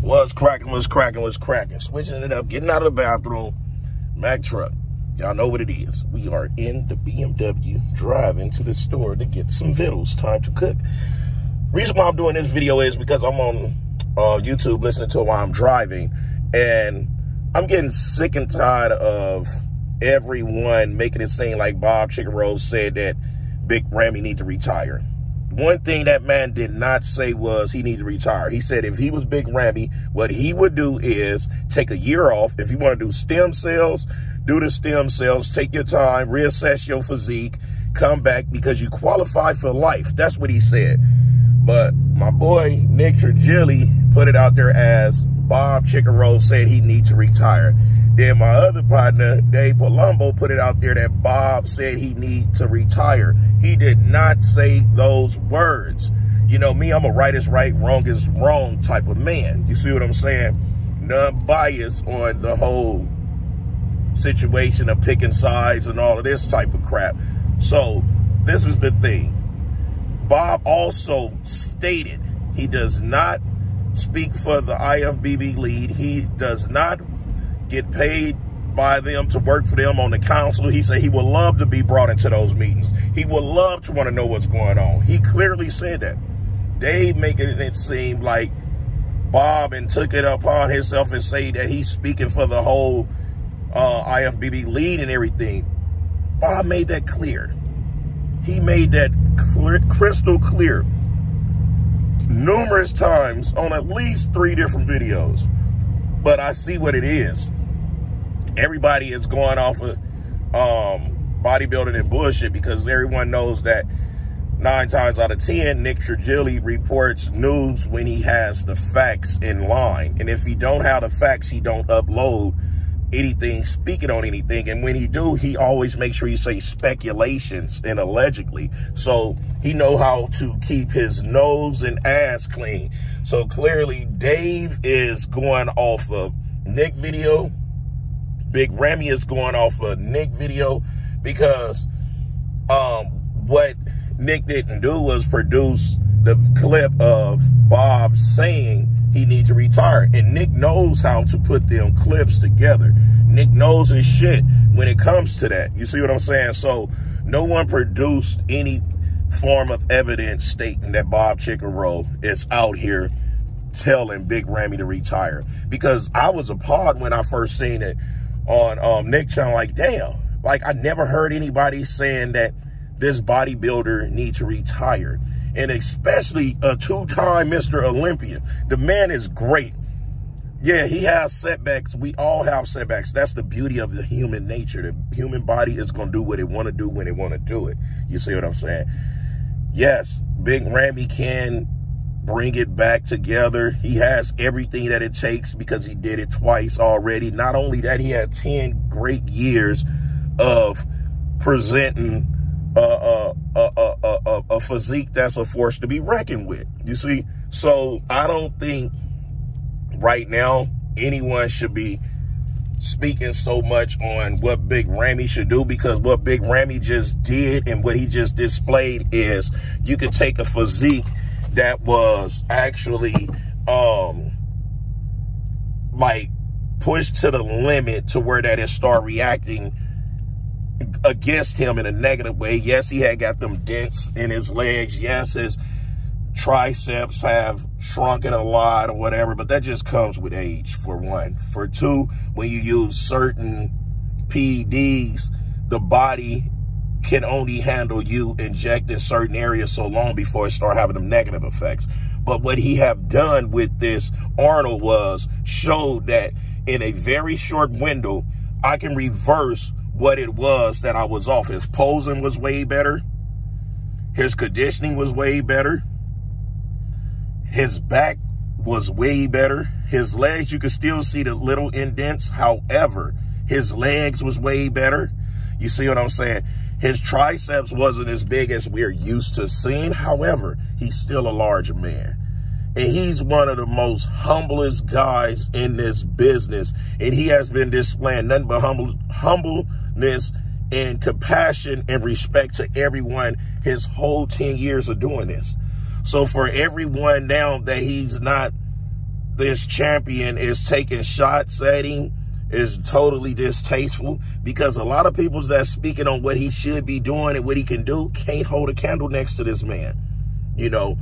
What's cracking, what's cracking, what's cracking? Switching it up, getting out of the bathroom. Mack truck. Y'all know what it is. We are in the BMW driving to the store to get some vittles. Time to cook. Reason why I'm doing this video is because I'm on YouTube listening to it while I'm driving. And I'm getting sick and tired of everyone making it seem like Bob Chicken Rose said that Big Ramy need to retire. One thing that man did not say was he needed to retire. He said if he was Big Ramy, what he would do is take a year off. If you want to do stem cells, do the stem cells, take your time, reassess your physique, come back because you qualify for life. That's what he said. But my boy, Nick Trigili, put it out there as Bob Chicken Rose said he needs to retire. Then my other partner, Dave Palumbo, put it out there that Bob said he need to retire. He did not say those words. You know me, I'm a right is right, wrong is wrong type of man. You see what I'm saying? None biased on the whole situation of picking sides and all of this type of crap. So this is the thing. Bob also stated he does not speak for the IFBB lead. He does not get paid by them to work for them on the council. He said he would love to be brought into those meetings. He would love to want to know what's going on. He clearly said that. They making it seem like Bob and took it upon himself and say that he's speaking for the whole IFBB lead and everything. Bob made that clear. He made that crystal clear numerous times on at least 3 different videos. But I see what it is. Everybody is going off of bodybuilding and bullshit because everyone knows that 9 times out of 10, Nick Trigili reports news when he has the facts in line. And if he don't have the facts, he don't upload anything, speaking on anything. And when he do, he always makes sure he say speculations and allegedly. So he know how to keep his nose and ass clean. So clearly Dave is going off of Nick video. Big Ramy is going off of Nick video because what Nick didn't do was produce the clip of Bob saying he needs to retire. And Nick knows how to put them clips together. Nick knows his shit when it comes to that. You see what I'm saying? So no one produced any form of evidence stating that Bob Chicken Rose is out here telling Big Ramy to retire. Because I was appalled when I first seen it on Nick channel. Like, damn, like I never heard anybody saying that this bodybuilder needs to retire. And especially a 2-time Mr. Olympia. The man is great. Yeah, he has setbacks. We all have setbacks. That's the beauty of the human nature. The human body is going to do what it want to do when it want to do it. You see what I'm saying? Yes, Big Ramy can bring it back together. He has everything that it takes because he did it twice already. Not only that, he had 10 great years of presenting a physique that's a force to be reckoned with. You see? So I don't think right now anyone should be speaking so much on what Big Ramy should do, because what Big Ramy just did and what he just displayed is you could take a physique that was actually like pushed to the limit to where that it start reacting against him in a negative way. Yes, he had got them dents in his legs. Yes, his triceps have shrunken a lot or whatever, but that just comes with age, for one. For two, when you use certain PEDs, the body can only handle you injecting certain areas so long before it start having them negative effects. But what he have done with this Arnold was showed that in a very short window, I can reverse what it was that I was off. His posing was way better. His conditioning was way better. His back was way better. His legs, you could still see the little indents. However, his legs was way better. You see what I'm saying? His triceps wasn't as big as we're used to seeing. However, he's still a large man. And he's one of the most humblest guys in this business. And he has been displaying nothing but humbleness and compassion and respect to everyone his whole 10 years of doing this. So for everyone now that he's not this champion is taking shots at him is totally distasteful, because a lot of people that's speaking on what he should be doing and what he can do can't hold a candle next to this man, you know.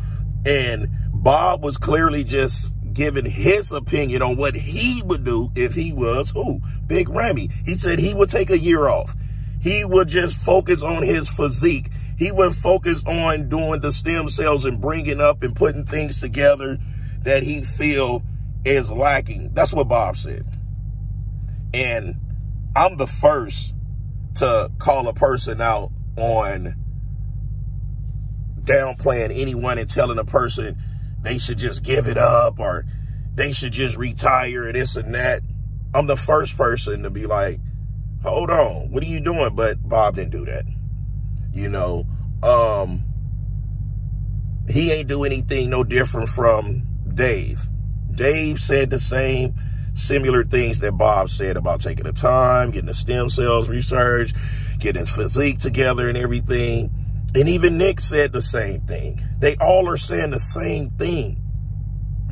And Bob was clearly just giving his opinion on what he would do if he was who? Big Ramy. He said he would take a year off. He would just focus on his physique. He would focus on doing the stem cells and bringing up and putting things together that he feel is lacking. That's what Bob said. And I'm the first to call a person out on downplaying anyone and telling a person they should just give it up or they should just retire and this and that. I'm the first person to be like, hold on, what are you doing? But Bob didn't do that. You know, he ain't do anything no different from Dave. Dave said the same similar things that Bob said about taking the time, getting the stem cells research, getting his physique together and everything. And even Nick said the same thing. They all are saying the same thing.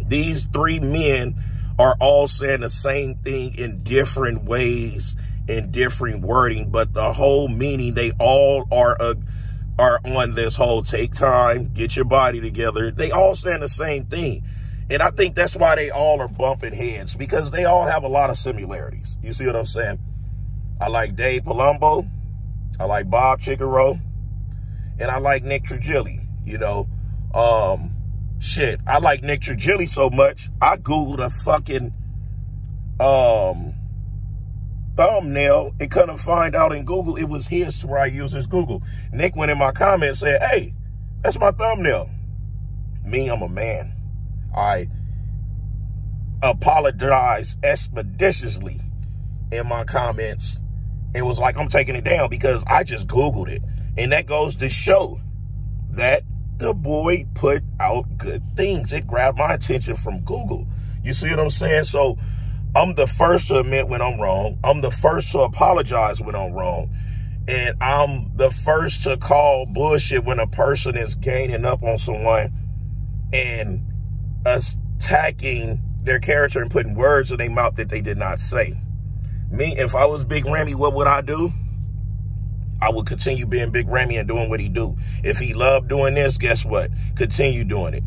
These three men are all saying the same thing in different ways, in different wording, but the whole meaning, they all are on this whole take time, get your body together. They all saying the same thing. And I think that's why they all are bumping heads, because they all have a lot of similarities. You see what I'm saying? I like Dave Palumbo. I like Bob Chicaro. And I like Nick Trigili, you know. Shit, I like Nick Trigili so much, I Googled a fucking thumbnail and couldn't find out in Google it was his where I use his Google. Nick went in my comments and said, hey, that's my thumbnail. Me, I'm a man. I apologize expeditiously in my comments. It was like I'm taking it down because I just Googled it. And that goes to show that the boy put out good things. It grabbed my attention from Google. You see what I'm saying? So I'm the first to admit when I'm wrong. I'm the first to apologize when I'm wrong. And I'm the first to call bullshit when a person is gaining up on someone and attacking their character and putting words in their mouth that they did not say. Me, if I was Big Ramy, what would I do? I would continue being Big Ramy and doing what he do. If he loved doing this, guess what? Continue doing it.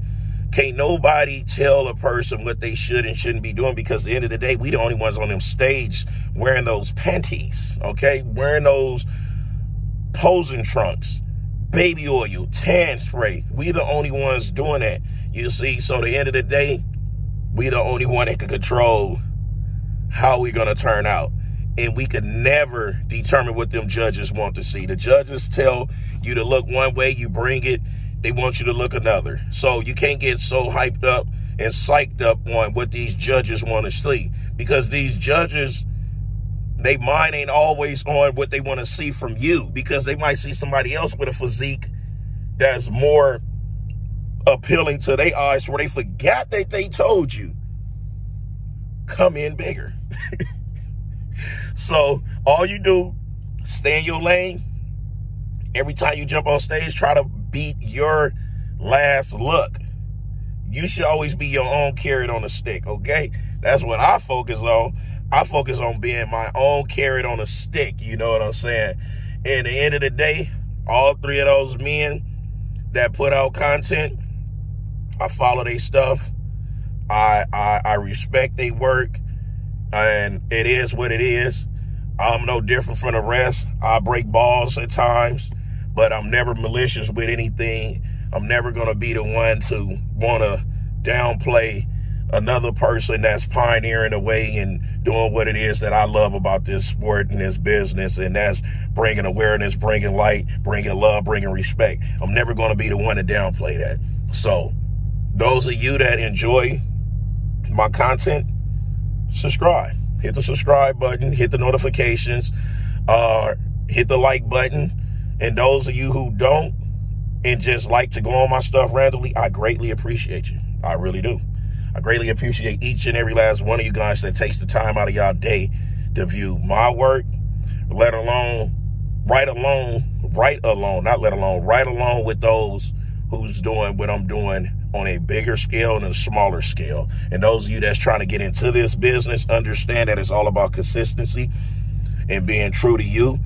Can't nobody tell a person what they should and shouldn't be doing, because at the end of the day, we the only ones on them stage wearing those panties, okay? Wearing those posing trunks, baby oil, tan spray. We the only ones doing that, you see? So at the end of the day, we the only one that can control how we gonna turn out. And we could never determine what them judges want to see. The judges tell you to look one way, you bring it, they want you to look another. So you can't get so hyped up and psyched up on what these judges want to see, because these judges, they mind ain't always on what they want to see from you, because they might see somebody else with a physique that's more appealing to their eyes, where they forgot that they told you, come in bigger. So all you do, stay in your lane. Every time you jump on stage, try to beat your last look. You should always be your own carrot on a stick, okay? That's what I focus on. I focus on being my own carrot on a stick, you know what I'm saying? And at the end of the day, all three of those men that put out content, I follow their stuff. I respect their work. And it is what it is. I'm no different from the rest. I break balls at times, but I'm never malicious with anything. I'm never going to be the one to want to downplay another person that's pioneering the way and doing what it is that I love about this sport and this business, and that's bringing awareness, bringing light, bringing love, bringing respect. I'm never going to be the one to downplay that. So those of you that enjoy my content, subscribe. Hit the subscribe button, hit the notifications, hit the like button. And those of you who don't and just like to go on my stuff randomly, I greatly appreciate you. I really do. I greatly appreciate each and every last one of you guys that takes the time out of y'all day to view my work, right along with those who's doing what I'm doing on a bigger scale and a smaller scale. And those of you that's trying to get into this business, understand that it's all about consistency and being true to you.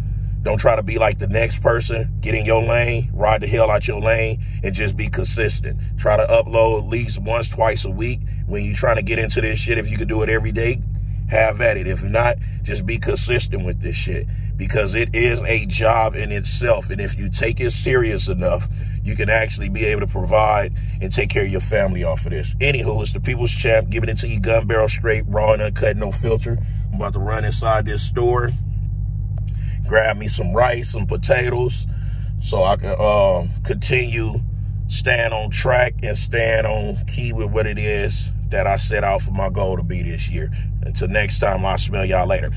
Don't try to be like the next person. Get in your lane, ride the hell out your lane, and just be consistent. Try to upload at least once, twice a week. When you're trying to get into this shit, if you could do it every day, have at it. If not, just be consistent with this shit, because it is a job in itself. And if you take it serious enough, you can actually be able to provide and take care of your family off of this. Anywho, it's the People's Champ, giving it to you gun barrel straight, raw and uncut, no filter. I'm about to run inside this store, grab me some rice, some potatoes, so I can continue staying on track and staying on key with what it is that I set out for my goal to be this year. Until next time, I'll smell y'all later.